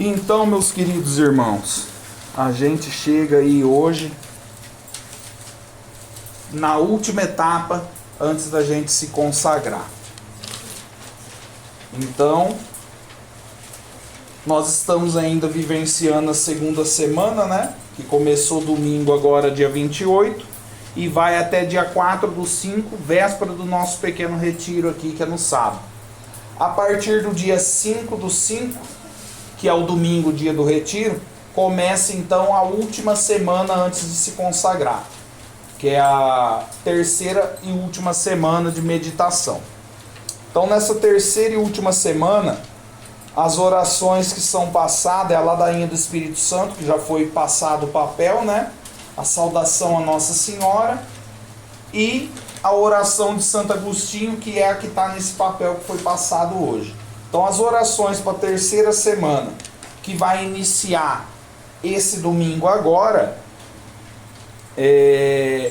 Então, meus queridos irmãos, a gente chega aí hoje na última etapa antes da gente se consagrar. Então, nós estamos ainda vivenciando a segunda semana, né? Que começou domingo agora, dia 28, e vai até dia 4/5, véspera do nosso pequeno retiro aqui, que é no sábado. A partir do dia 5/5, que é o domingo, dia do retiro, começa então a última semana antes de se consagrar, que é a terceira e última semana de meditação. Então, nessa terceira e última semana, as orações que são passadas é a ladainha do Espírito Santo, que já foi passado o papel, né? A saudação a Nossa Senhora e a oração de Santo Agostinho, que é a que está nesse papel que foi passado hoje. Então, as orações para a terceira semana, que vai iniciar esse domingo agora,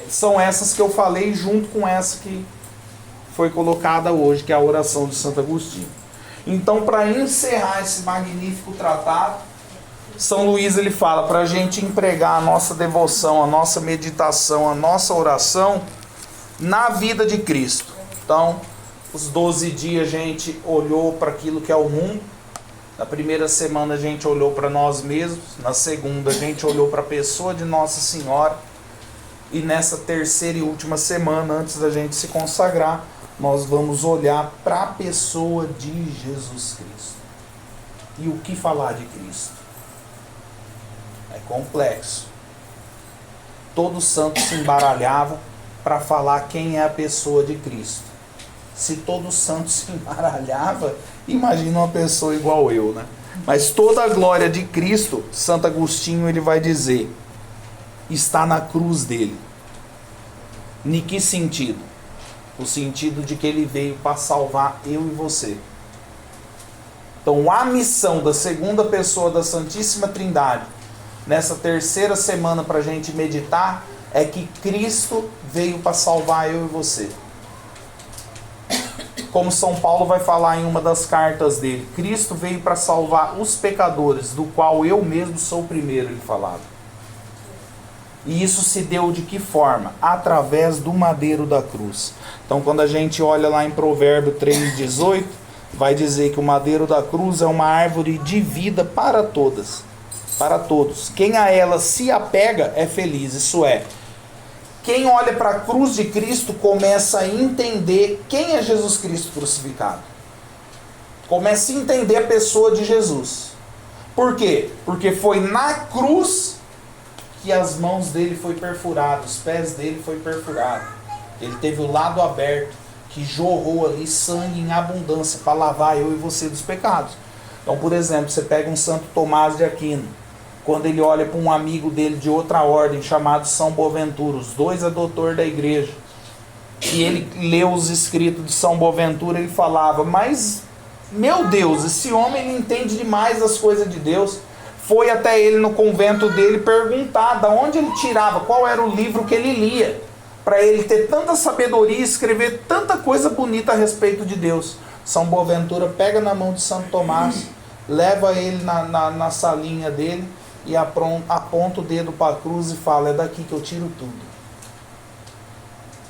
são essas que eu falei junto com essa que foi colocada hoje, que é a oração de Santo Agostinho. Então, para encerrar esse magnífico tratado, São Luís ele fala para a gente empregar a nossa devoção, a nossa meditação, a nossa oração na vida de Cristo. Então, os 12 dias a gente olhou para aquilo que é o mundo. Na primeira semana a gente olhou para nós mesmos. Na segunda a gente olhou para a pessoa de Nossa Senhora. E nessa terceira e última semana, antes da gente se consagrar, nós vamos olhar para a pessoa de Jesus Cristo. E o que falar de Cristo? É complexo. Todo santo se embaralhava para falar quem é a pessoa de Cristo. Se todo santo se embaralhava, imagina uma pessoa igual eu, né? Mas toda a glória de Cristo, Santo Agostinho ele vai dizer, está na cruz dele. Em que sentido? O sentido de que ele veio para salvar eu e você. Então, a missão da segunda pessoa da Santíssima Trindade, nessa terceira semana para a gente meditar, é que Cristo veio para salvar eu e você. Como São Paulo vai falar em uma das cartas dele, Cristo veio para salvar os pecadores, do qual eu mesmo sou o primeiro, ele falava. E isso se deu de que forma? Através do madeiro da cruz. Então, quando a gente olha lá em Provérbio 3,18, vai dizer que o madeiro da cruz é uma árvore de vida para todas, para todos. Quem a ela se apega é feliz, isso é. Quem olha para a cruz de Cristo começa a entender quem é Jesus Cristo crucificado. Começa a entender a pessoa de Jesus. Por quê? Porque foi na cruz que as mãos dele foi perfurado, os pés dele foi perfurado. Ele teve o lado aberto, que jorrou ali sangue em abundância para lavar eu e você dos pecados. Então, por exemplo, você pega um Santo Tomás de Aquino, quando ele olha para um amigo dele de outra ordem, chamado São Boaventura, os dois é doutor da igreja, e ele leu os escritos de São Boaventura, ele falava, mas, meu Deus, esse homem ele entende demais as coisas de Deus. Foi até ele no convento dele perguntar de onde ele tirava, qual era o livro que ele lia, para ele ter tanta sabedoria e escrever tanta coisa bonita a respeito de Deus. São Boaventura pega na mão de Santo Tomás, leva ele na salinha dele e aponta o dedo para a cruz e fala, é daqui que eu tiro tudo.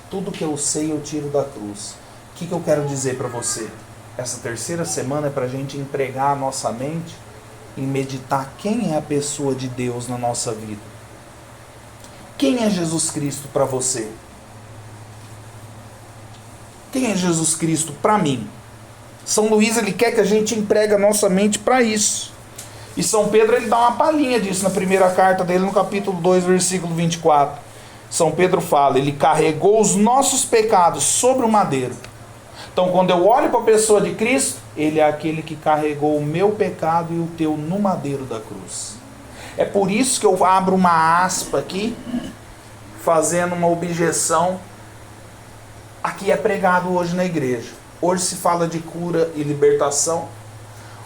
Tudo que eu sei eu tiro da cruz. O que eu quero dizer para você? Essa terceira semana é para a gente empregar a nossa mente em meditar quem é a pessoa de Deus na nossa vida. Quem é Jesus Cristo para você? Quem é Jesus Cristo para mim? São Luís ele quer que a gente empregue a nossa mente para isso. E São Pedro ele dá uma palhinha disso na primeira carta dele, no capítulo 2, versículo 24. São Pedro fala, ele carregou os nossos pecados sobre o madeiro. Então, quando eu olho para a pessoa de Cristo, ele é aquele que carregou o meu pecado e o teu no madeiro da cruz. É por isso que eu abro uma aspa aqui, fazendo uma objeção. Aqui é pregado hoje na igreja. Hoje se fala de cura e libertação.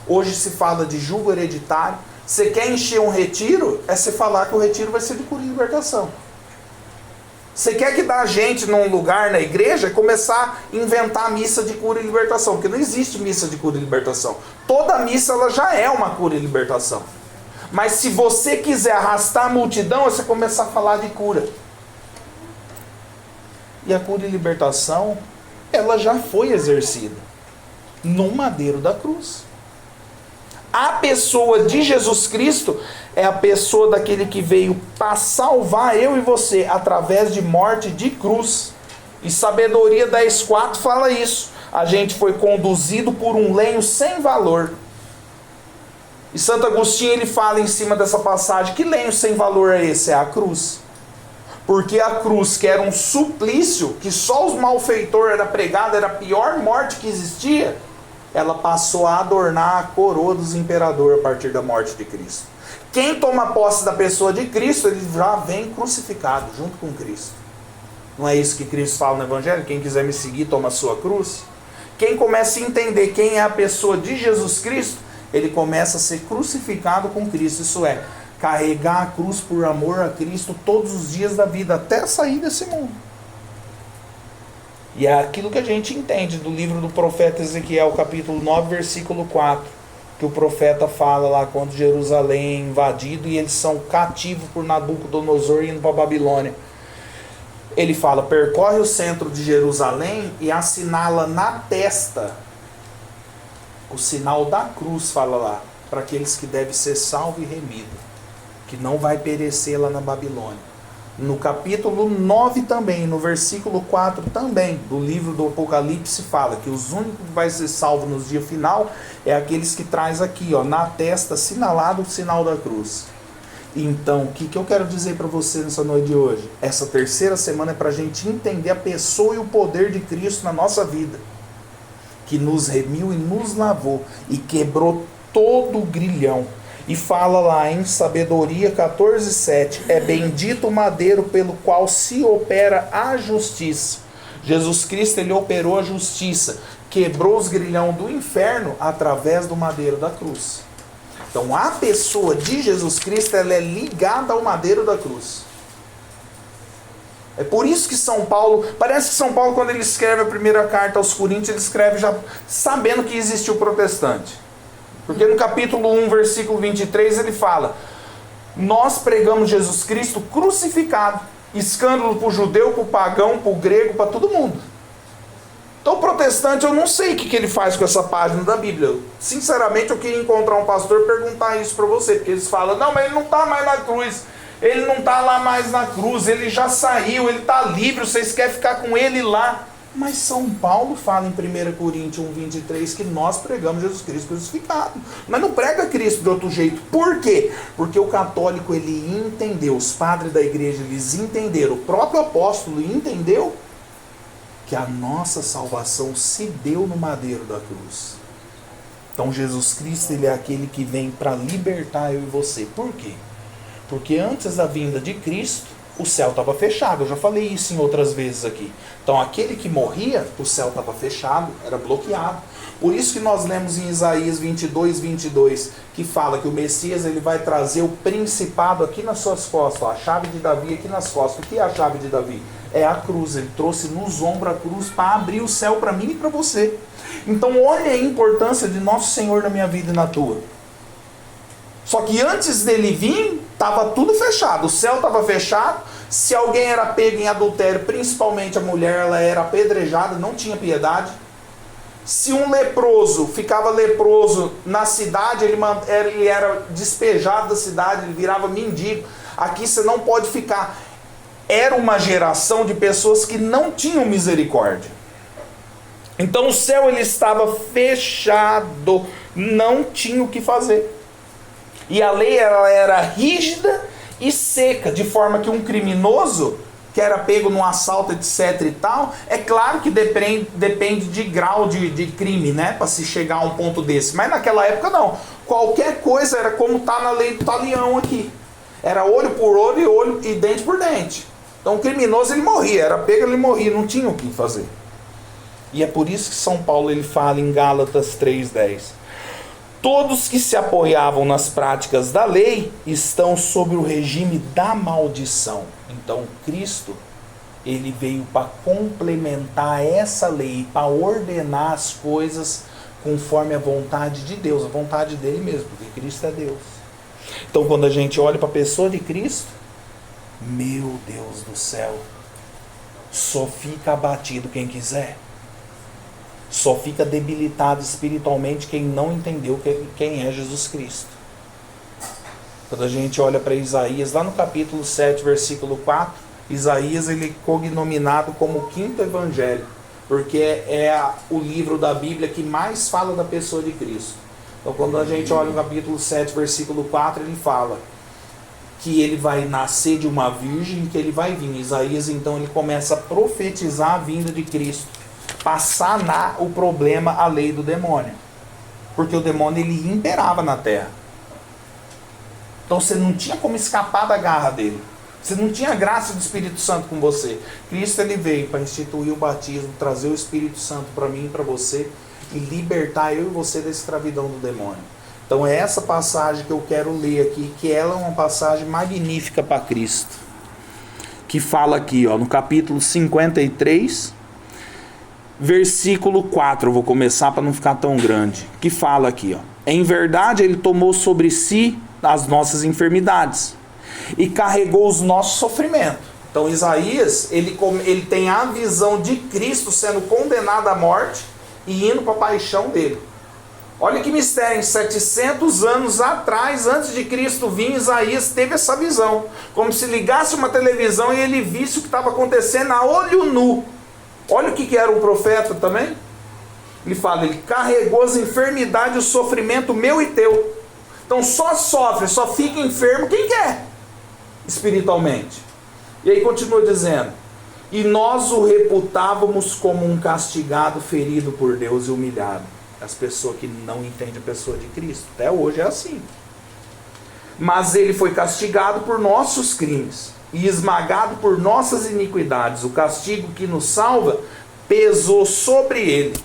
Hoje se fala de jugo hereditário. Você quer encher um retiro? É você falar que o retiro vai ser de cura e libertação. Você quer que dá gente num lugar na igreja e começar a inventar missa de cura e libertação, porque não existe missa de cura e libertação. Toda missa ela já é uma cura e libertação. Mas se você quiser arrastar a multidão, você começar a falar de cura. E a cura e libertação, ela já foi exercida no madeiro da cruz. A pessoa de Jesus Cristo é a pessoa daquele que veio para salvar eu e você através de morte de cruz. E Sabedoria 10:4 fala isso. A gente foi conduzido por um lenho sem valor. E Santo Agostinho ele fala em cima dessa passagem, que lenho sem valor é esse? É a cruz. Porque a cruz, que era um suplício, que só os malfeitores era pregado, era a pior morte que existia, ela passou a adornar a coroa dos imperadores a partir da morte de Cristo. Quem toma posse da pessoa de Cristo, ele já vem crucificado junto com Cristo. Não é isso que Cristo fala no Evangelho? Quem quiser me seguir, toma a sua cruz. Quem começa a entender quem é a pessoa de Jesus Cristo, ele começa a ser crucificado com Cristo. Isso é, carregar a cruz por amor a Cristo todos os dias da vida, até sair desse mundo. E é aquilo que a gente entende do livro do profeta Ezequiel, capítulo 9, versículo 4, que o profeta fala lá quando Jerusalém é invadido e eles são cativos por Nabucodonosor indo para a Babilônia. Ele fala, percorre o centro de Jerusalém e assinala na testa o sinal da cruz, fala lá, para aqueles que devem ser salvos e remidos, que não vai perecer lá na Babilônia. No capítulo 9 também, no versículo 4 também, do livro do Apocalipse, fala que os únicos que vai ser salvos no dia final é aqueles que traz aqui, ó, na testa, assinalado o sinal da cruz. Então, o que eu quero dizer para você nessa noite de hoje? Essa terceira semana é para a gente entender a pessoa e o poder de Cristo na nossa vida, que nos remiu e nos lavou e quebrou todo o grilhão. E fala lá em Sabedoria 14:7, é bendito o madeiro pelo qual se opera a justiça. Jesus Cristo, ele operou a justiça, quebrou os grilhões do inferno através do madeiro da cruz. Então a pessoa de Jesus Cristo, ela é ligada ao madeiro da cruz. É por isso que São Paulo, parece que São Paulo, quando ele escreve a primeira carta aos Coríntios, ele escreve já sabendo que existiu o protestante. Porque no capítulo 1, versículo 23, ele fala, nós pregamos Jesus Cristo crucificado, escândalo para o judeu, para o pagão, para o grego, para todo mundo. Então o protestante, eu não sei o que ele faz com essa página da Bíblia. Sinceramente, eu queria encontrar um pastor e perguntar isso para você, porque eles falam, não, mas ele não está mais na cruz, ele não está lá mais na cruz, ele já saiu, ele está livre, vocês querem ficar com ele lá. Mas São Paulo fala em 1 Coríntios 1:23 que nós pregamos Jesus Cristo crucificado. Mas não prega Cristo de outro jeito. Por quê? Porque o católico, ele entendeu, os padres da igreja, eles entenderam, o próprio apóstolo entendeu que a nossa salvação se deu no madeiro da cruz. Então Jesus Cristo, ele é aquele que vem para libertar eu e você. Por quê? Porque antes da vinda de Cristo, o céu estava fechado. Eu já falei isso em outras vezes aqui. Então aquele que morria, o céu estava fechado, era bloqueado. Por isso que nós lemos em Isaías 22:22, que fala que o Messias, ele vai trazer o principado aqui nas suas costas, a chave de Davi aqui nas costas. O que é a chave de Davi? É a cruz. Ele trouxe nos ombros a cruz para abrir o céu para mim e para você. Então olha a importância de nosso Senhor na minha vida e na tua. Só que antes dele vir, estava tudo fechado, o céu estava fechado. Se alguém era pego em adultério, principalmente a mulher, ela era apedrejada, não tinha piedade. Se um leproso ficava leproso na cidade, ele era despejado da cidade, ele virava mendigo. Aqui você não pode ficar. Era uma geração de pessoas que não tinham misericórdia. Então o céu, ele estava fechado, não tinha o que fazer. E a lei, ela era rígida e seca, de forma que um criminoso que era pego num assalto, etc e tal, é claro que depende de grau de crime, né, para se chegar a um ponto desse. Mas naquela época não. Qualquer coisa era como está na lei do talião aqui. Era olho por olho e dente por dente. Então o criminoso, ele morria, era pego, ele morria, não tinha o que fazer. E é por isso que São Paulo, ele fala em Gálatas 3:10. Todos que se apoiavam nas práticas da lei estão sob o regime da maldição. Então Cristo, Ele veio para complementar essa lei, para ordenar as coisas conforme a vontade de Deus, a vontade dele mesmo, porque Cristo é Deus. Então quando a gente olha para a pessoa de Cristo, meu Deus do céu, só fica abatido quem quiser. Só fica debilitado espiritualmente quem não entendeu quem é Jesus Cristo. Quando a gente olha para Isaías, lá no capítulo 7, versículo 4, Isaías ele é cognominado como o quinto evangelho, porque o livro da Bíblia que mais fala da pessoa de Cristo. Então quando a gente olha no capítulo 7, versículo 4, ele fala que ele vai nascer de uma virgem, que ele vai vir. Isaías então ele começa a profetizar a vinda de Cristo, para sanar o problema, a lei do demônio, porque o demônio ele imperava na terra. Então você não tinha como escapar da garra dele. Você não tinha a graça do Espírito Santo com você. Cristo ele veio para instituir o batismo, trazer o Espírito Santo para mim e para você, e libertar eu e você da escravidão do demônio. Então é essa passagem que eu quero ler aqui, que ela é uma passagem magnífica para Cristo. Que fala aqui, ó, no capítulo 53, versículo 4, eu vou começar para não ficar tão grande. Que fala aqui, ó: em verdade ele tomou sobre si as nossas enfermidades e carregou os nossos sofrimentos. Então Isaías, ele tem a visão de Cristo sendo condenado à morte e indo para a paixão dele. Olha que mistério, em 700 anos atrás, antes de Cristo vir, Isaías teve essa visão, como se ligasse uma televisão e ele visse o que estava acontecendo a olho nu. Olha o que era um profeta também. Ele fala, ele carregou as enfermidades e o sofrimento meu e teu. Então só sofre, só fica enfermo quem quer, espiritualmente. E aí continua dizendo: e nós o reputávamos como um castigado, ferido por Deus e humilhado. As pessoas que não entendem a pessoa de Cristo, até hoje é assim. Mas ele foi castigado por nossos crimes e esmagado por nossas iniquidades. O castigo que nos salva pesou sobre ele.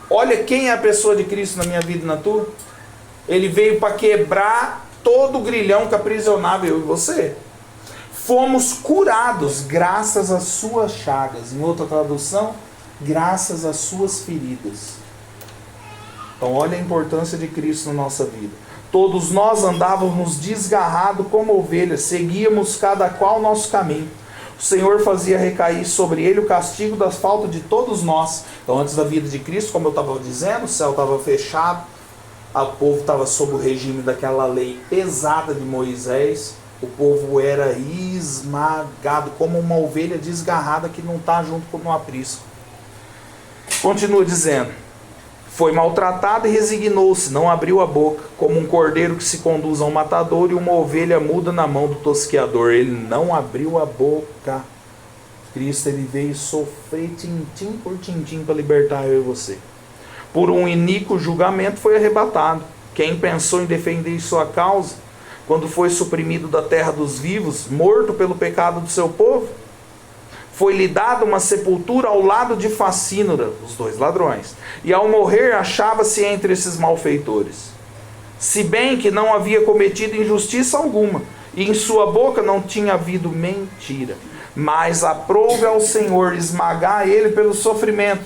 Olha quem é a pessoa de Cristo na minha vida e na tua. Ele veio para quebrar todo o grilhão que aprisionava eu e você. Fomos curados graças às suas chagas. Em outra tradução, graças às suas feridas. Então olha a importância de Cristo na nossa vida. Todos nós andávamos desgarrados como ovelhas, seguíamos cada qual nosso caminho. O Senhor fazia recair sobre ele o castigo das faltas de todos nós. Então antes da vida de Cristo, como eu estava dizendo, o céu estava fechado, o povo estava sob o regime daquela lei pesada de Moisés. O povo era esmagado como uma ovelha desgarrada que não está junto com um aprisco. Continua dizendo: foi maltratado e resignou-se, não abriu a boca, como um cordeiro que se conduz a um matador e uma ovelha muda na mão do tosqueador. Ele não abriu a boca. Cristo ele veio sofrer tintim por tintim para libertar eu e você. Por um iníquo julgamento foi arrebatado. Quem pensou em defender sua causa, quando foi suprimido da terra dos vivos, morto pelo pecado do seu povo? Foi-lhe dada uma sepultura ao lado de Facínora, os dois ladrões, e ao morrer achava-se entre esses malfeitores. Se bem que não havia cometido injustiça alguma, e em sua boca não tinha havido mentira, mas aprouve ao Senhor esmagar ele pelo sofrimento,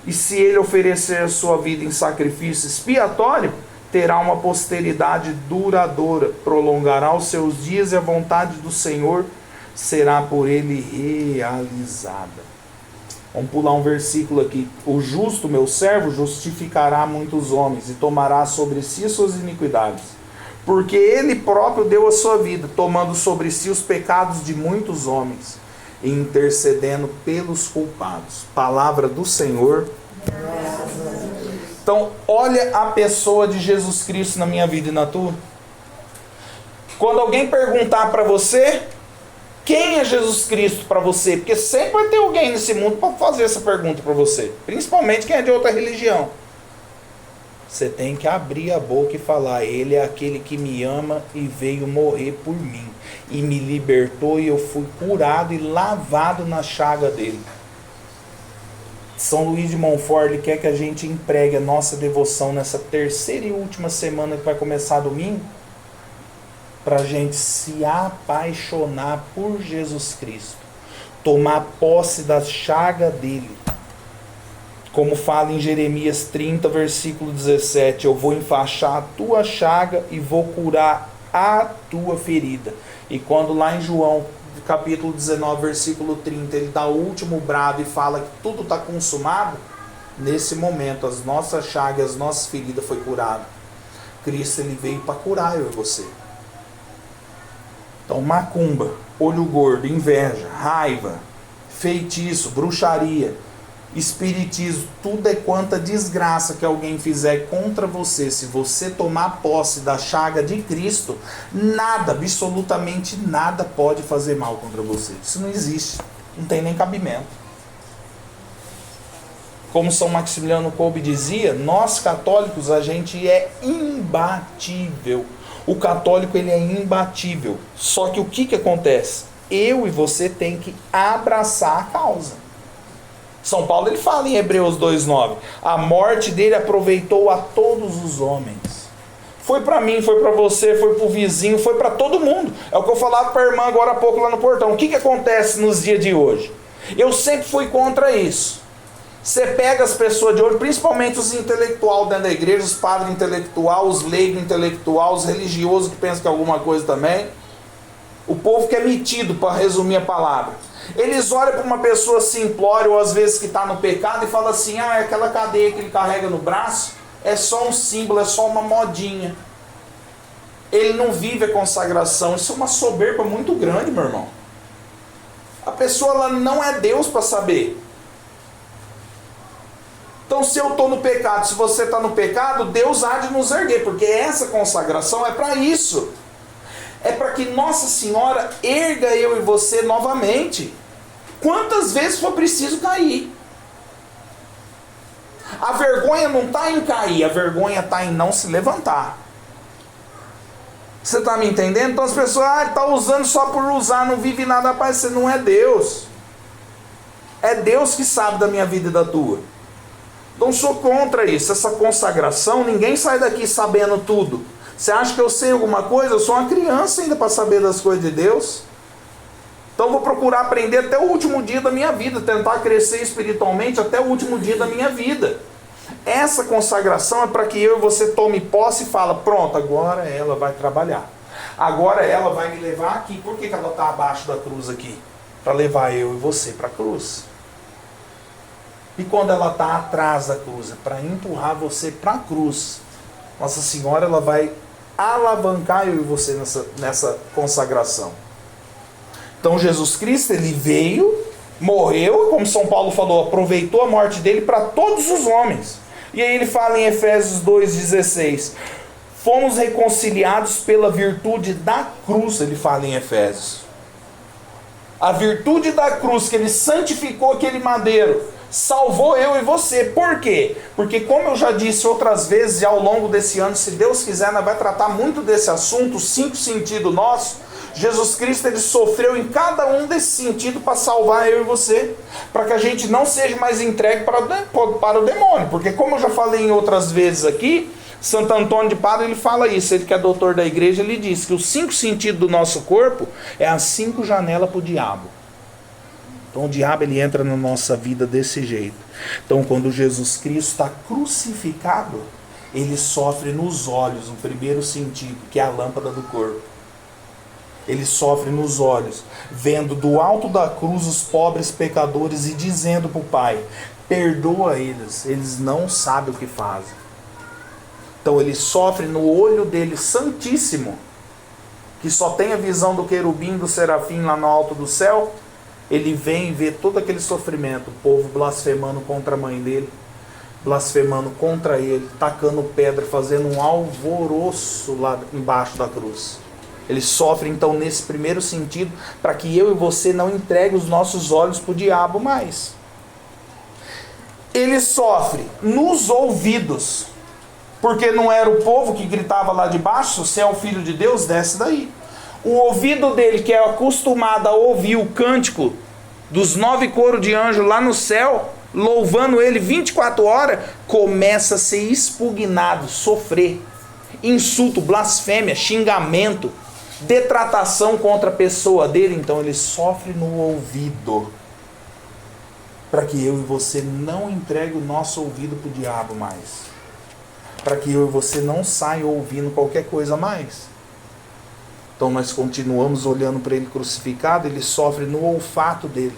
e se ele oferecer a sua vida em sacrifício expiatório, terá uma posteridade duradoura, prolongará os seus dias e a vontade do Senhor será por ele realizada. Vamos pular um versículo aqui. O justo, meu servo, justificará muitos homens e tomará sobre si suas iniquidades, porque ele próprio deu a sua vida, tomando sobre si os pecados de muitos homens e intercedendo pelos culpados. Palavra do Senhor. Então, olha a pessoa de Jesus Cristo na minha vida e na tua. Quando alguém perguntar para você, quem é Jesus Cristo para você? Porque sempre vai ter alguém nesse mundo para fazer essa pergunta para você. Principalmente quem é de outra religião. Você tem que abrir a boca e falar: ele é aquele que me ama e veio morrer por mim. E me libertou e eu fui curado e lavado na chaga dele. São Luís de Montfort, ele quer que a gente empregue a nossa devoção nessa terceira e última semana que vai começar domingo, para a gente se apaixonar por Jesus Cristo. tomar posse da chaga dele. Como fala em Jeremias 30, versículo 17, eu vou enfaixar a tua chaga e vou curar a tua ferida. E quando lá em João, capítulo 19, versículo 30, ele dá o último brado e fala que tudo está consumado, nesse momento as nossas chagas, as nossas feridas foi curado. Cristo ele veio para curar eu e você. Então macumba, olho gordo, inveja, raiva, feitiço, bruxaria, espiritismo, tudo é quanta desgraça que alguém fizer contra você. Se você tomar posse da chaga de Cristo, nada, absolutamente nada pode fazer mal contra você. Isso não existe, não tem nem cabimento. Como São Maximiliano Kolbe dizia, nós católicos, a gente é imbatível. O católico ele é imbatível. Só que o que acontece? Eu e você tem que abraçar a causa. São Paulo ele fala em Hebreus 2,9, a morte dele aproveitou a todos os homens. Foi para mim, foi para você, foi para o vizinho, foi para todo mundo. É o que eu falava para a irmã agora há pouco lá no portão. O que acontece nos dias de hoje? Eu sempre fui contra isso. Você pega as pessoas de hoje, principalmente os intelectuais dentro da igreja, os padres intelectuais, os leigos intelectuais, os religiosos que pensam que é alguma coisa também. O povo que é metido, para resumir a palavra. Eles olham para uma pessoa simplória ou às vezes que está no pecado e falam assim, aquela cadeia que ele carrega no braço é só um símbolo, é só uma modinha. Ele não vive a consagração. Isso é uma soberba muito grande, meu irmão. A pessoa ela não é Deus para saber. Então se eu estou no pecado, se você está no pecado, Deus há de nos erguer, porque essa consagração é para isso. É para que Nossa Senhora erga eu e você novamente. Quantas vezes for preciso cair. A vergonha não está em cair, a vergonha está em não se levantar. Você está me entendendo? Então as pessoas, está usando só por usar, não vive nada, paz. Você não é Deus. É Deus que sabe da minha vida e da tua. Então sou contra isso, essa consagração, ninguém sai daqui sabendo tudo. Você acha que eu sei alguma coisa? Eu sou uma criança ainda para saber das coisas de Deus. Então eu vou procurar aprender até o último dia da minha vida, tentar crescer espiritualmente até o último dia da minha vida. Essa consagração é para que eu e você tome posse e fala, pronto, agora ela vai trabalhar. Agora ela vai me levar aqui. Por que ela está abaixo da cruz aqui? Para levar eu e você para a cruz. E quando ela está atrás da cruz, é para empurrar você para a cruz. Nossa Senhora ela vai alavancar eu e você nessa consagração. Então Jesus Cristo ele veio, morreu, como São Paulo falou, aproveitou a morte dele para todos os homens. E aí ele fala em Efésios 2,16, fomos reconciliados pela virtude da cruz, ele fala em Efésios. A virtude da cruz, que ele santificou aquele madeiro, salvou eu e você. Por quê? Porque como eu já disse outras vezes, e ao longo desse ano, se Deus quiser, nós vamos tratar muito desse assunto, os 5 sentidos nossos. Jesus Cristo ele sofreu em cada um desse sentido para salvar eu e você, para que a gente não seja mais entregue para o demônio. Porque como eu já falei em outras vezes aqui, Santo Antônio de Padua ele fala isso, ele que é doutor da igreja, ele diz que os 5 sentidos do nosso corpo é as 5 janelas para o diabo. Então o diabo ele entra na nossa vida desse jeito. Então quando Jesus Cristo está crucificado, ele sofre nos olhos, no primeiro sentido, que é a lâmpada do corpo. Ele sofre nos olhos, vendo do alto da cruz os pobres pecadores e dizendo para o Pai, perdoa eles, eles não sabem o que fazem. Então ele sofre no olho dele santíssimo, que só tem a visão do querubim, do serafim lá no alto do céu. Ele vem e vê todo aquele sofrimento, o povo blasfemando contra a mãe dele, blasfemando contra ele, tacando pedra, fazendo um alvoroço lá embaixo da cruz. Ele sofre então nesse primeiro sentido, para que eu e você não entregue os nossos olhos para o diabo mais. Ele sofre nos ouvidos, porque não era o povo que gritava lá de baixo, você é o filho de Deus, desce daí. O ouvido dele, que é acostumado a ouvir o cântico dos 9 coros de anjos lá no céu, louvando ele 24 horas, começa a ser expugnado, sofrer. Insulto, blasfêmia, xingamento. detratação contra a pessoa dele, então ele sofre no ouvido. Para que eu e você não entregue o nosso ouvido para o diabo mais. Para que eu e você não saia ouvindo qualquer coisa mais. Então nós continuamos olhando para ele crucificado, ele sofre no olfato dele,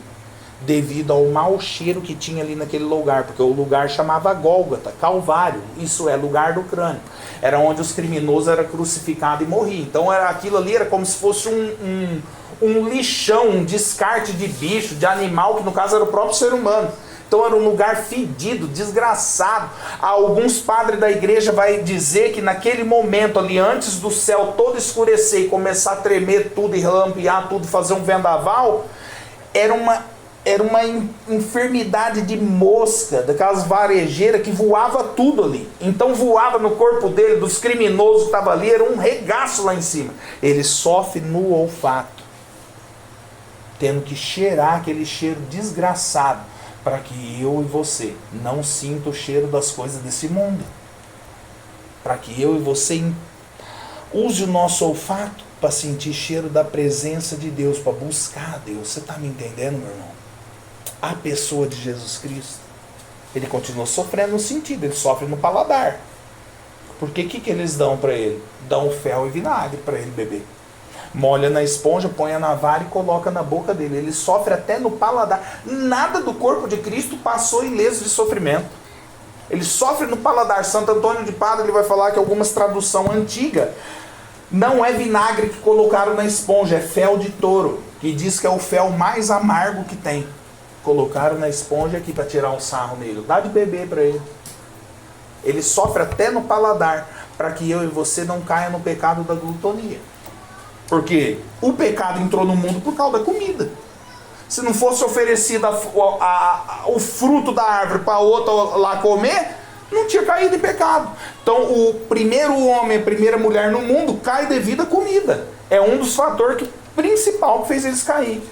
devido ao mau cheiro que tinha ali naquele lugar, porque o lugar chamava Gólgota, Calvário, isso é lugar do crânio, era onde os criminosos eram crucificados e morriam. Então aquilo ali era como se fosse um lixão, um descarte de bicho, de animal, que no caso era o próprio ser humano. Então era um lugar fedido, desgraçado. Alguns padres da igreja vai dizer que naquele momento ali, antes do céu todo escurecer e começar a tremer tudo e relampear tudo, fazer um vendaval, era uma enfermidade de mosca, daquelas varejeiras que voava tudo ali. Então voava no corpo dele, dos criminosos que estavam ali, era um regaço lá em cima. Ele sofre no olfato, tendo que cheirar aquele cheiro desgraçado, para que eu e você não sinta o cheiro das coisas desse mundo. Para que eu e você use o nosso olfato para sentir cheiro da presença de Deus, para buscar a Deus. Você está me entendendo, meu irmão? A pessoa de Jesus Cristo, ele continua sofrendo no sentido, ele sofre no paladar. Porque o que eles dão para ele? Dão fel e vinagre para ele beber. Molha na esponja, põe na vara e coloca na boca dele. Ele sofre até no paladar. Nada do corpo de Cristo passou ileso de sofrimento. Ele sofre no paladar. Santo Antônio de Padua, ele vai falar que algumas traduções antigas, não é vinagre que colocaram na esponja, é fel de touro, que diz que é o fel mais amargo que tem. Colocaram na esponja aqui para tirar um sarro nele. Dá de beber para ele. Ele sofre até no paladar, para que eu e você não caia no pecado da glutonia. Porque o pecado entrou no mundo por causa da comida. Se não fosse oferecido o fruto da árvore para outro lá comer, não tinha caído em pecado. Então o primeiro homem, a primeira mulher no mundo cai devido à comida. É um dos fatores principal que fez eles cair.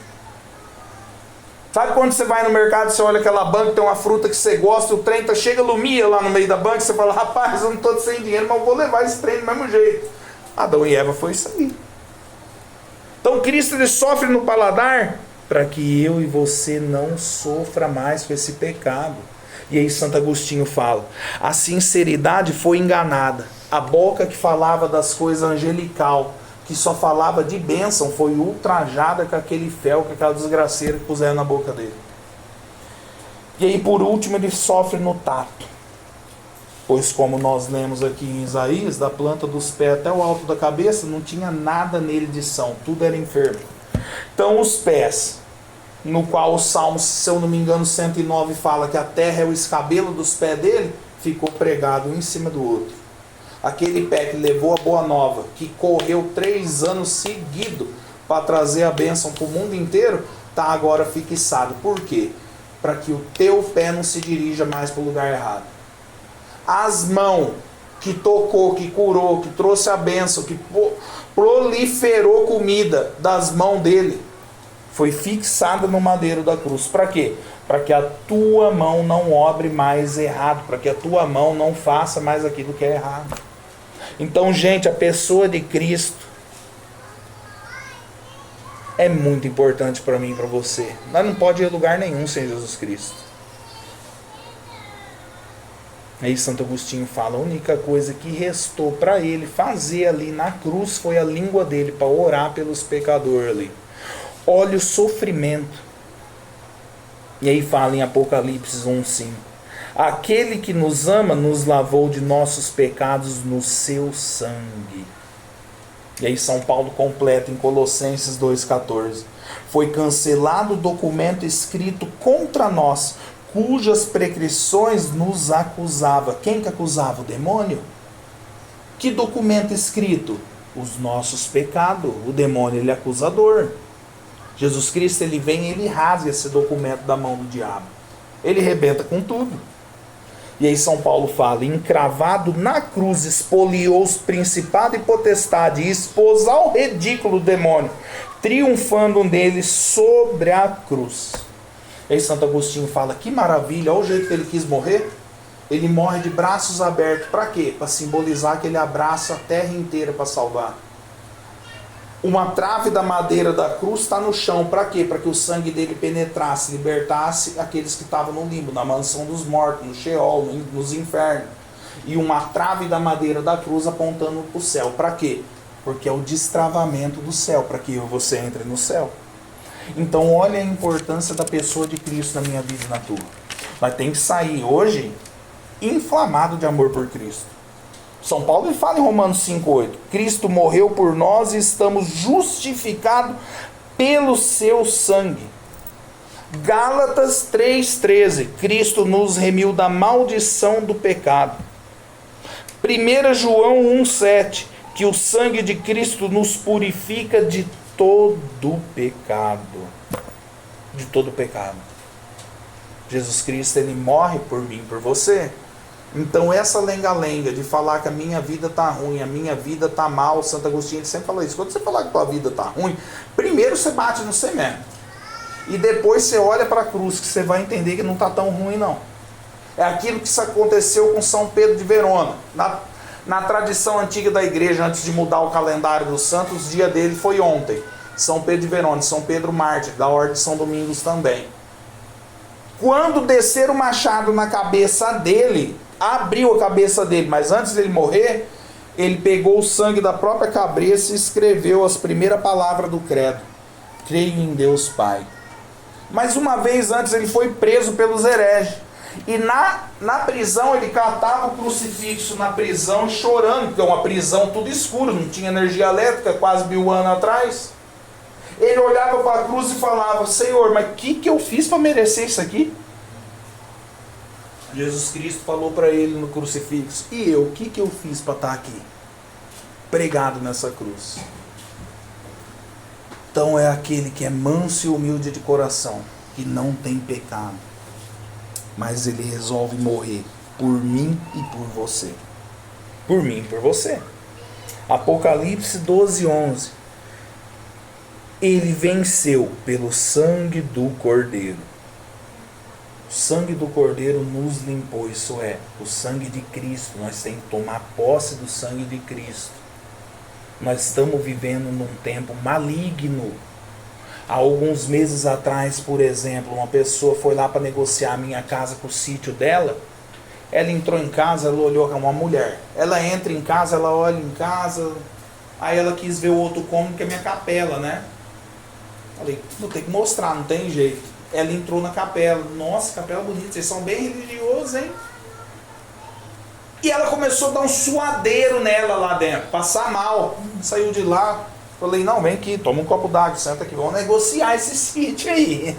Sabe quando você vai no mercado e você olha aquela banca, tem uma fruta que você gosta, o trem chega lumia lá no meio da banca, você fala, rapaz, eu não estou sem dinheiro, mas eu vou levar esse trem do mesmo jeito. Adão e Eva foi isso aí. Então Cristo ele sofre no paladar para que eu e você não sofra mais com esse pecado. E aí Santo Agostinho fala, a sinceridade foi enganada, a boca que falava das coisas angelical, que só falava de bênção, foi ultrajada com aquele fel, com aquela desgraceira que puseram na boca dele. E aí por último ele sofre no tato. Pois como nós lemos aqui em Isaías, da planta dos pés até o alto da cabeça, não tinha nada nele de são, tudo era enfermo. Então os pés, no qual o Salmo, se eu não me engano, 109 fala que a terra é o escabelo dos pés dele, ficou pregado um em cima do outro. Aquele pé que levou a boa nova, que correu 3 anos seguidos para trazer a bênção para o mundo inteiro, está agora fixado. Por quê? Para que o teu pé não se dirija mais para o lugar errado. As mãos que tocou, que curou, que trouxe a bênção, que proliferou comida das mãos dele, foi fixada no madeiro da cruz. Para quê? Para que a tua mão não obre mais errado, para que a tua mão não faça mais aquilo que é errado. Então, gente, a pessoa de Cristo é muito importante para mim e para você. Nós não podemos ir a lugar nenhum sem Jesus Cristo. Aí Santo Agostinho fala, a única coisa que restou para ele fazer ali na cruz foi a língua dele, para orar pelos pecadores ali. Olha o sofrimento. E aí fala em Apocalipse 1:5. Aquele que nos ama nos lavou de nossos pecados no seu sangue. E aí São Paulo completa em Colossenses 2,14. Foi cancelado o documento escrito contra nós, cujas prescrições nos acusava. Quem que acusava? O demônio. Que documento escrito? Os nossos pecados. O demônio, ele é acusador. Jesus Cristo, ele vem e ele rasga esse documento da mão do diabo. Ele rebenta com tudo. E aí São Paulo fala, encravado na cruz, espoliou os principados e potestade, e expôs ao ridículo o demônio, triunfando nele sobre a cruz. E aí Santo Agostinho fala, que maravilha, olha o jeito que ele quis morrer. Ele morre de braços abertos, para quê? Para simbolizar que ele abraça a terra inteira para salvar. Uma trave da madeira da cruz está no chão. Para quê? Para que o sangue dele penetrasse, libertasse aqueles que estavam no limbo, na mansão dos mortos, no Sheol, nos infernos. E uma trave da madeira da cruz apontando para o céu. Para quê? Porque é o destravamento do céu, para que você entre no céu. Então olha a importância da pessoa de Cristo na minha vida e na tua. Nós temos que sair hoje inflamado de amor por Cristo. São Paulo ele fala em Romanos 5,8: Cristo morreu por nós e estamos justificados pelo seu sangue. Gálatas 3,13: Cristo nos remiu da maldição do pecado. 1 João 1,7: que o sangue de Cristo nos purifica de todo pecado. De todo pecado. Jesus Cristo, ele morre por mim, por você. Então essa lenga-lenga de falar que a minha vida está ruim, a minha vida está mal, Santo Agostinho ele sempre fala isso. Quando você falar que a tua vida está ruim, primeiro você bate no você mesmo. E depois você olha para a cruz, que você vai entender que não está tão ruim não. É aquilo que aconteceu com São Pedro de Verona. Na tradição antiga da igreja, antes de mudar o calendário dos santos, o dia dele foi ontem. São Pedro de Verona, São Pedro Mártir, da Ordem de São Domingos também. Quando descer o machado na cabeça dele, abriu a cabeça dele, mas antes dele morrer, ele pegou o sangue da própria cabeça e escreveu as primeiras palavras do credo: creio em Deus Pai. Mas uma vez antes ele foi preso pelos hereges. E na prisão ele catava o crucifixo na prisão chorando, porque é uma prisão tudo escuro, não tinha energia elétrica, quase 1000 anos atrás. Ele olhava para a cruz e falava: Senhor, mas o que eu fiz para merecer isso aqui? Jesus Cristo falou para ele no crucifixo: e eu, o que eu fiz para estar aqui? Pregado nessa cruz. Então é aquele que é manso e humilde de coração, que não tem pecado, mas ele resolve morrer por mim e por você. Por mim e por você. Apocalipse 12:11. Ele venceu pelo sangue do Cordeiro. O sangue do Cordeiro nos limpou, isso é, o sangue de Cristo. Nós temos que tomar posse do sangue de Cristo. Nós estamos vivendo num tempo maligno. Há alguns meses atrás, por exemplo, uma pessoa foi lá para negociar a minha casa com o sítio dela. Ela entrou em casa, ela olhou com uma mulher. Ela entra em casa, ela olha em casa. Aí ela quis ver o outro cômodo, que é minha capela, né? Falei, vou ter que mostrar, não tem jeito. Ela entrou na capela. Nossa, capela bonita, vocês são bem religiosos, hein? E ela começou a dar um suadeiro nela lá dentro, passar mal. Saiu de lá. Falei, não, vem aqui, toma um copo d'água, senta aqui, vamos negociar esse sítio aí.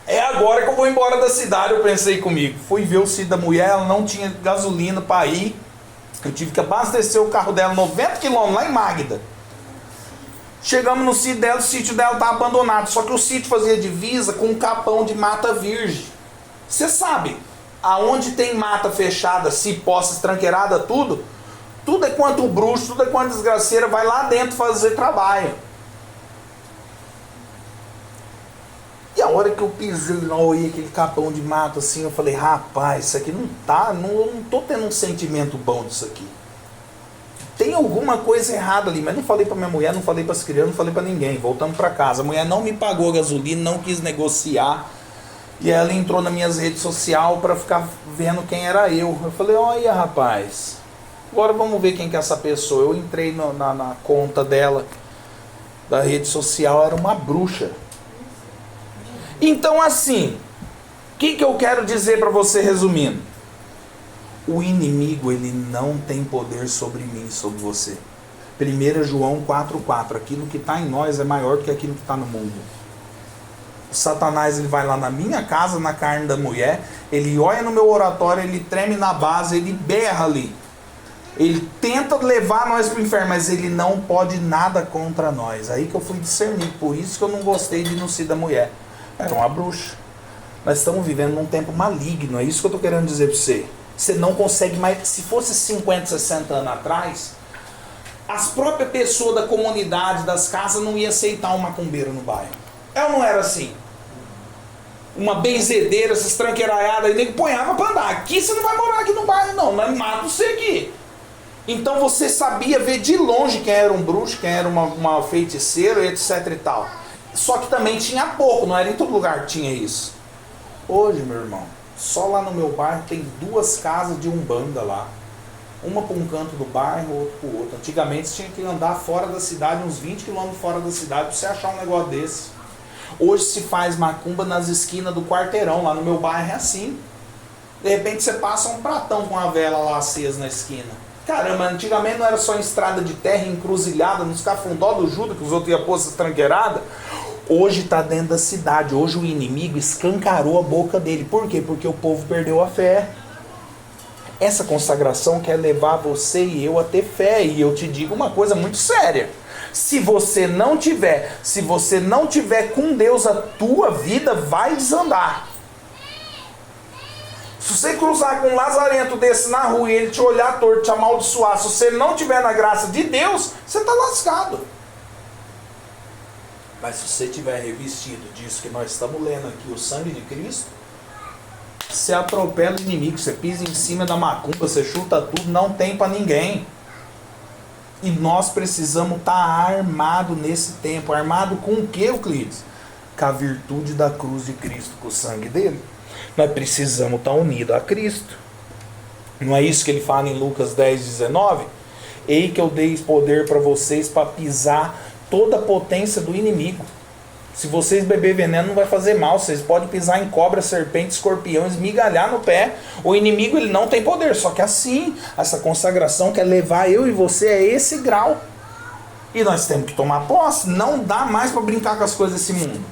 É agora que eu vou embora da cidade, eu pensei comigo. Fui ver o sítio da mulher, ela não tinha gasolina para ir. Eu tive que abastecer o carro dela 90 km lá em Magda. Chegamos no sítio dela estava abandonado. Só que o sítio fazia divisa com um capão de mata virgem. Você sabe, aonde tem mata fechada, cipós, tranqueirada, tudo é quanto bruxo, tudo é quanto desgraceira, vai lá dentro fazer trabalho. E a hora que eu pisei lá, olhei aquele capão de mato assim, eu falei, rapaz, isso aqui não tá, não tô tendo um sentimento bom disso aqui. Tem alguma coisa errada ali, mas não falei pra minha mulher, não falei pras crianças, não falei pra ninguém. Voltando pra casa, a mulher não me pagou a gasolina, não quis negociar. E ela entrou nas minhas redes sociais pra ficar vendo quem era eu. Eu falei, olha rapaz, agora vamos ver quem que é essa pessoa. Eu entrei na conta dela, da rede social, era uma bruxa. Então assim, o que eu quero dizer pra você resumindo? O inimigo, ele não tem poder sobre mim, sobre você. 1 João 4,4. Aquilo que está em nós é maior do que aquilo que está no mundo. O Satanás, ele vai lá na minha casa, na carne da mulher, ele olha no meu oratório, ele treme na base, ele berra ali. Ele tenta levar nós para o inferno, mas ele não pode nada contra nós. Aí que eu fui discernir. Por isso que eu não gostei de não ser da mulher. Era uma bruxa. Nós estamos vivendo num tempo maligno. É isso que eu estou querendo dizer para você. Você não consegue mais. Se fosse 50, 60 anos atrás, as próprias pessoas da comunidade, das casas, não iam aceitar um macumbeiro no bairro. É ou não era assim? Uma benzedeira, essas tranqueiraiadas aí, nego ponhava pra andar. Aqui você não vai morar aqui no bairro, não. Nós mata você aqui. Então você sabia ver de longe quem era um bruxo, quem era uma feiticeira, etc e tal. Só que também tinha pouco, não era em todo lugar que tinha isso. Hoje, meu irmão, só lá no meu bairro tem 2 casas de umbanda lá. Uma para um canto do bairro, outra para o outro. Antigamente você tinha que andar fora da cidade, uns 20 quilômetros fora da cidade, para você achar um negócio desse. Hoje se faz macumba nas esquinas do quarteirão, lá no meu bairro é assim. De repente você passa um pratão com a vela lá acesa na esquina. Caramba, antigamente não era só em estrada de terra, encruzilhada, nos cafundó do Judas, que os outros iam pôr essas tranqueiradas. Hoje está dentro da cidade. Hoje o inimigo escancarou a boca dele. Por quê? Porque o povo perdeu a fé. Essa consagração quer levar você e eu a ter fé. E eu te digo uma coisa muito séria. Se você não tiver com Deus, a tua vida vai desandar. Se você cruzar com um lazarento desse na rua e ele te olhar torto, te amaldiçoar, se você não tiver na graça de Deus, você está lascado. Mas se você tiver revestido disso que nós estamos lendo aqui, o sangue de Cristo, você atropela o inimigo, você pisa em cima da macumba, você chuta tudo, não tem para ninguém. E nós precisamos estar armado nesse tempo. Armado com o que, Euclides? Com a virtude da cruz de Cristo, com o sangue dele. Nós precisamos estar unidos a Cristo. Não é isso que ele fala em Lucas 10:19? Ei que eu dei poder para vocês para pisar toda a potência do inimigo. Se vocês beber veneno não vai fazer mal. Vocês podem pisar em cobra, serpente, escorpião, esmigalhar no pé. O inimigo ele não tem poder. Só que assim, essa consagração quer levar eu e você a esse grau. E nós temos que tomar posse. Não dá mais para brincar com as coisas desse mundo.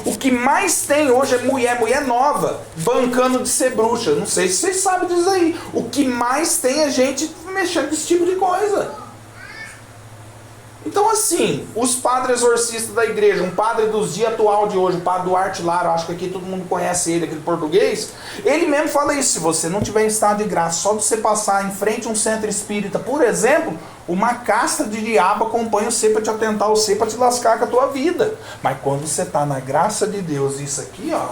O que mais tem hoje é mulher nova, bancando de ser bruxa. Não sei se vocês sabem disso aí. O que mais tem é gente mexendo com esse tipo de coisa. Então assim, os padres exorcistas da igreja, um padre dos dias atual de hoje, o padre Duarte Lara, acho que aqui todo mundo conhece ele, aquele português, ele mesmo fala isso: se você não tiver em estado de graça, só de você passar em frente a um centro espírita, por exemplo, uma casta de diabo acompanha você para te atentar você, para te lascar com a tua vida. Mas quando você está na graça de Deus, isso aqui, ó,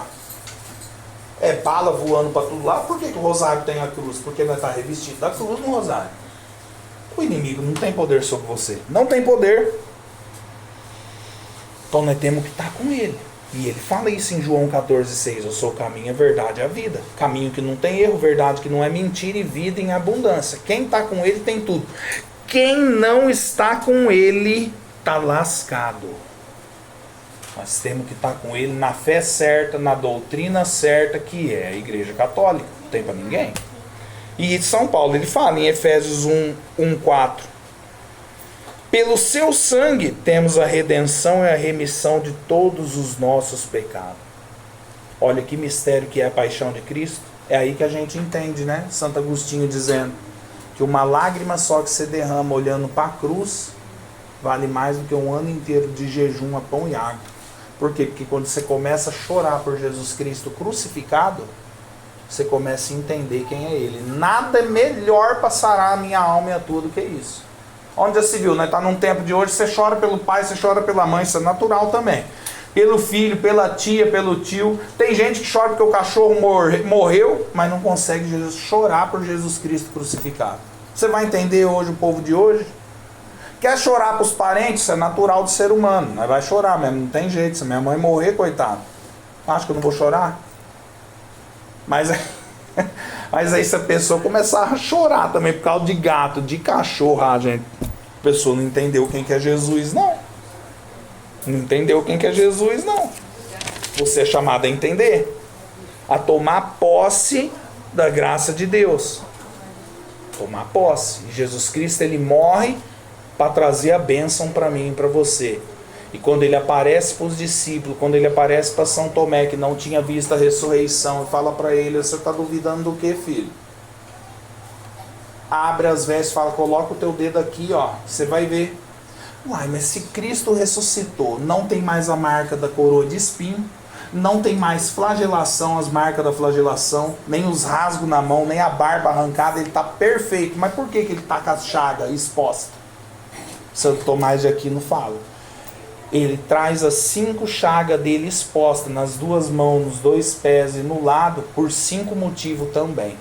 é bala voando para tudo lá. Por que o rosário tem a cruz? Porque nós está revestido da cruz no rosário. O inimigo não tem poder sobre você. Não tem poder. Então nós temos que estar com ele. E ele fala isso em João 14,6. Eu sou o caminho, a verdade e a vida. Caminho que não tem erro, verdade que não é mentira e vida em abundância. Quem está com ele tem tudo. Quem não está com ele está lascado. Nós temos que estar com ele na fé certa, na doutrina certa, que é a Igreja Católica. Não tem para ninguém. E São Paulo, ele fala em Efésios 1:4. Pelo seu sangue temos a redenção e a remissão de todos os nossos pecados. Olha que mistério que é a paixão de Cristo. É aí que a gente entende, né? Santo Agostinho dizendo que uma lágrima só que você derrama olhando para a cruz vale mais do que um ano inteiro de jejum a pão e água. Por quê? Porque quando você começa a chorar por Jesus Cristo crucificado, você começa a entender quem é Ele. Nada é melhor para sarar a minha alma e a tua do que isso. Onde já se viu, né? Está num tempo de hoje, você chora pelo pai, você chora pela mãe, isso é natural também. Pelo filho, pela tia, pelo tio. Tem gente que chora porque o cachorro morreu, mas não consegue chorar por Jesus Cristo crucificado. Você vai entender hoje o povo de hoje? Quer chorar para os parentes? Isso é natural do ser humano. Nós vai chorar mesmo, não tem jeito. Se minha mãe morrer, coitado, acho que eu não vou chorar? Mas aí se a pessoa começar a chorar também por causa de gato, de cachorro, gente, a pessoa não entendeu quem que é Jesus, não. Não entendeu quem que é Jesus, não. Você é chamado a entender, a tomar posse da graça de Deus. Tomar posse. E Jesus Cristo, ele morre para trazer a bênção para mim e para você. E quando ele aparece para os discípulos, quando ele aparece para São Tomé, que não tinha visto a ressurreição, e fala para ele: você está duvidando do que, filho? Abre as vestes e fala: coloca o teu dedo aqui, ó, você vai ver. Uai, mas se Cristo ressuscitou, não tem mais a marca da coroa de espinho, não tem mais flagelação, as marcas da flagelação, nem os rasgos na mão, nem a barba arrancada, ele está perfeito. Mas por que ele está com a chaga exposta? Santo Tomás de Aquino fala. Ele traz as 5 chagas dele expostas nas 2 mãos, nos 2 pés e no lado, por 5 motivos também.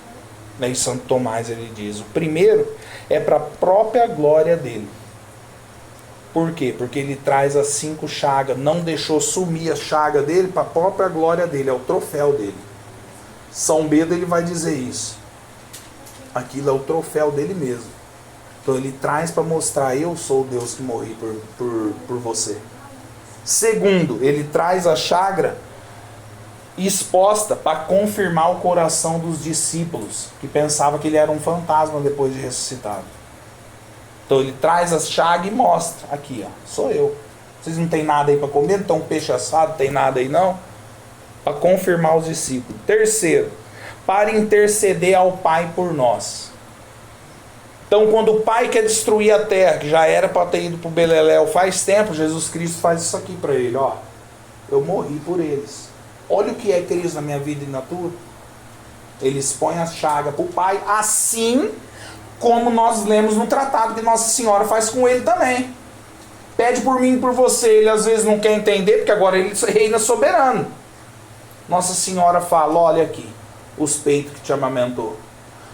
Aí Santo Tomás ele diz: o primeiro é para a própria glória dele. Por quê? Porque ele traz as 5 chagas, não deixou sumir a chaga dele para a própria glória dele, é o troféu dele. São Beda ele vai dizer isso. Aquilo é o troféu dele mesmo. Então ele traz para mostrar, eu sou o Deus que morri por você. Segundo, ele traz a chaga exposta para confirmar o coração dos discípulos, que pensavam que ele era um fantasma depois de ressuscitado. Então ele traz a chaga e mostra, aqui ó, sou eu. Vocês não tem nada aí para comer, não tem um peixe assado, não tem nada aí não? Para confirmar os discípulos. Terceiro, para interceder ao Pai por nós. Então quando o Pai quer destruir a terra, que já era para ter ido para o Beleléu faz tempo, Jesus Cristo faz isso aqui para ele, ó. Eu morri por eles. Olha o que é Cristo na minha vida e na tua. Ele expõe a chaga para o Pai, assim como nós lemos no tratado que Nossa Senhora faz com ele também. Pede por mim e por você. Ele às vezes não quer entender, porque agora ele reina soberano. Nossa Senhora fala, olha aqui, os peitos que te amamentou.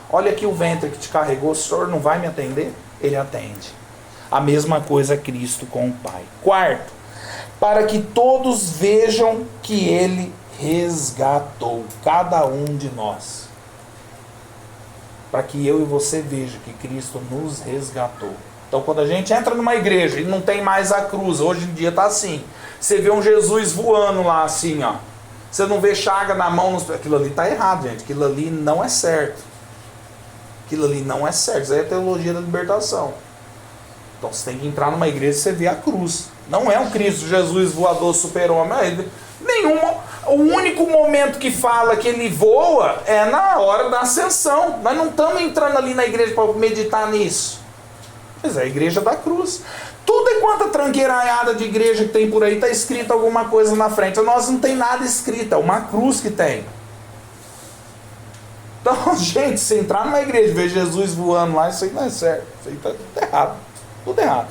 Olha aqui o ventre que te carregou, o Senhor não vai me atender? Ele atende. A mesma coisa Cristo com o Pai. Quarto, para que todos vejam que Ele resgatou cada um de nós. Para que eu e você vejam que Cristo nos resgatou. Então quando a gente entra numa igreja e não tem mais a cruz, hoje em dia está assim. Você vê um Jesus voando lá assim, ó. Você não vê chaga na mão, aquilo ali está errado, gente. Aquilo ali não é certo. Aquilo ali não é certo. Isso aí é a teologia da libertação. Então você tem que entrar numa igreja e você vê a cruz. Não é um Cristo Jesus voador super-homem. O único momento que fala que ele voa é na hora da ascensão. Nós não estamos entrando ali na igreja para meditar nisso. Mas é a igreja da cruz. Tudo é quanta tranqueiraiada de igreja que tem por aí, está escrito alguma coisa na frente. Nós não tem nada escrito, é uma cruz que tem. Então, gente, se entrar numa igreja e ver Jesus voando lá, isso aí não é certo. Isso aí está tudo errado. Tudo errado.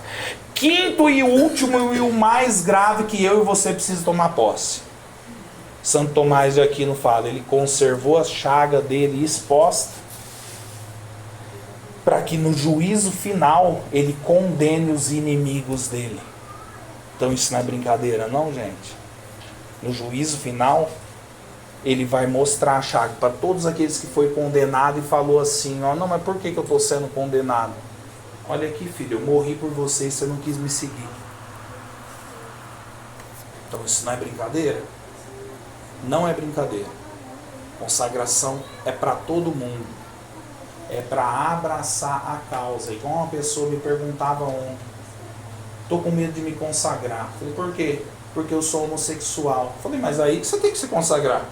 Quinto e último e o mais grave que eu e você precisamos tomar posse. Santo Tomás de Aquino fala, ele conservou a chaga dele exposta para que no juízo final ele condene os inimigos dele. Então isso não é brincadeira não, gente. No juízo final ele vai mostrar a chaga para todos aqueles que foi condenado e falou assim, ó, não, mas por que eu estou sendo condenado? Olha aqui, filho, eu morri por você e você não quis me seguir. Então isso não é brincadeira? Não é brincadeira. Consagração é para todo mundo. É para abraçar a causa. Igual uma pessoa me perguntava ontem. Estou com medo de me consagrar. Falei, por quê? Porque eu sou homossexual. Falei, mas aí que você tem que se consagrar.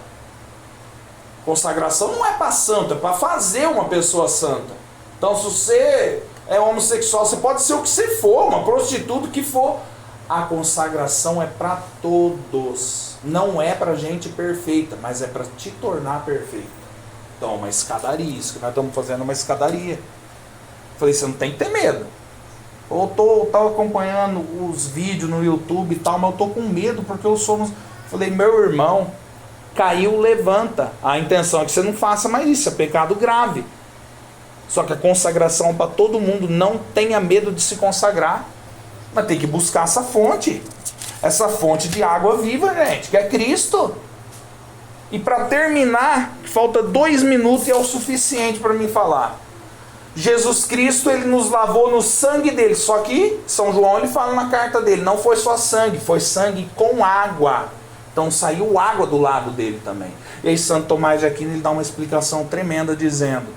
Consagração não é para santo, é para fazer uma pessoa santa. Então se você é homossexual, você pode ser o que você for, uma prostituta, o que for. A consagração é para todos. Não é para gente perfeita, mas é para te tornar perfeito. Então, uma escadaria, isso que nós estamos fazendo é uma escadaria. Falei, você não tem que ter medo. Eu estava acompanhando os vídeos no YouTube e tal, mas eu estou com medo porque eu sou... Falei, meu irmão, caiu, levanta. A intenção é que você não faça mais isso, é pecado grave. Só que a consagração para todo mundo, não tenha medo de se consagrar. Mas tem que buscar essa fonte. Essa fonte de água viva, gente, que é Cristo. E para terminar, falta 2 minutos e é o suficiente para mim falar. Jesus Cristo, ele nos lavou no sangue dele. Só que São João, ele fala na carta dele, não foi só sangue, foi sangue com água. Então saiu água do lado dele também. E aí Santo Tomás de Aquino, ele dá uma explicação tremenda dizendo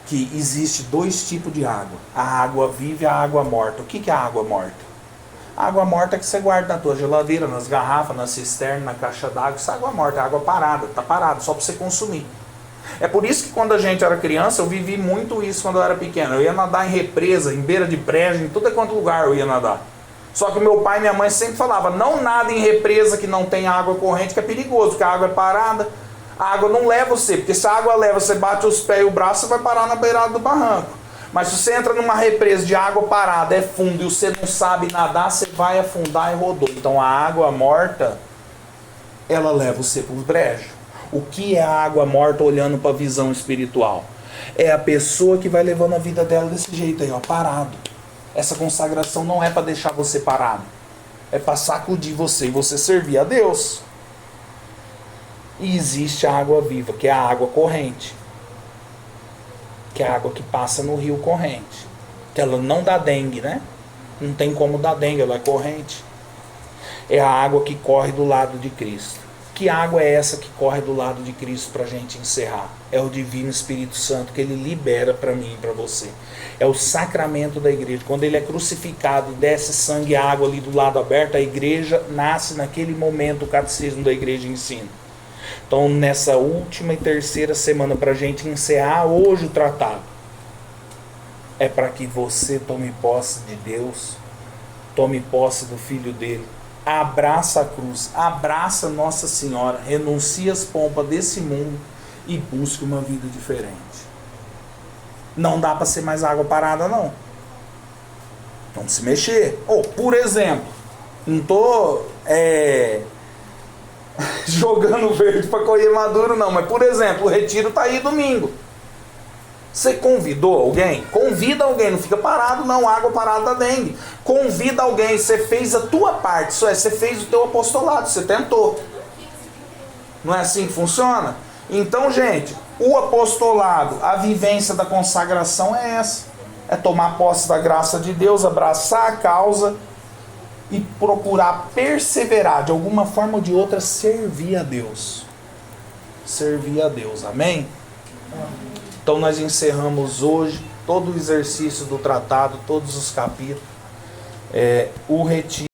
que existe 2 tipos de água. A água viva e a água morta. O que é a água morta? A água morta é que você guarda na tua geladeira, nas garrafas, na cisterna, na caixa d'água. Isso é água morta, é água parada, está parada, só para você consumir. É por isso que quando a gente era criança, eu vivi muito isso quando eu era pequeno. Eu ia nadar em represa, em beira de brejo, em tudo quanto lugar eu ia nadar. Só que meu pai e minha mãe sempre falavam, não nada em represa que não tem água corrente, que é perigoso, porque a água é parada. A água não leva você, porque se a água leva, você bate os pés e o braço, você vai parar na beirada do barranco. Mas se você entra numa represa de água parada, é fundo, e você não sabe nadar, você vai afundar e rodou. Então a água morta, ela leva você para os brejos. O que é a água morta olhando para a visão espiritual? É a pessoa que vai levando a vida dela desse jeito aí, ó, parado. Essa consagração não é para deixar você parado. É para sacudir você e você servir a Deus. E existe a água viva, que é a água corrente. Que é a água que passa no rio corrente. Que ela não dá dengue, né? Não tem como dar dengue, ela é corrente. É a água que corre do lado de Cristo. Que água é essa que corre do lado de Cristo para a gente encerrar? É o Divino Espírito Santo que Ele libera para mim e para você. É o sacramento da igreja. Quando Ele é crucificado e desce sangue e água ali do lado aberto, a igreja nasce naquele momento, o catecismo da igreja ensina. Então, nessa última e terceira semana, para a gente encerrar hoje o tratado, é para que você tome posse de Deus, tome posse do Filho dele, abraça a cruz, abraça Nossa Senhora, renuncie às pompas desse mundo e busque uma vida diferente. Não dá para ser mais água parada, não. Vamos se mexer. Ou, por exemplo, não estou jogando verde para colher maduro, não, mas, por exemplo, o retiro está aí domingo. Você convidou alguém? Convida alguém, não fica parado não, água parada da dengue. Convida alguém, você fez a tua parte, isso é, você fez o teu apostolado, você tentou. Não é assim que funciona? Então, gente, o apostolado, a vivência da consagração é essa. É tomar posse da graça de Deus, abraçar a causa e procurar perseverar, de alguma forma ou de outra, servir a Deus. Servir a Deus, amém? Então nós encerramos hoje todo o exercício do tratado, todos os capítulos, o retiro.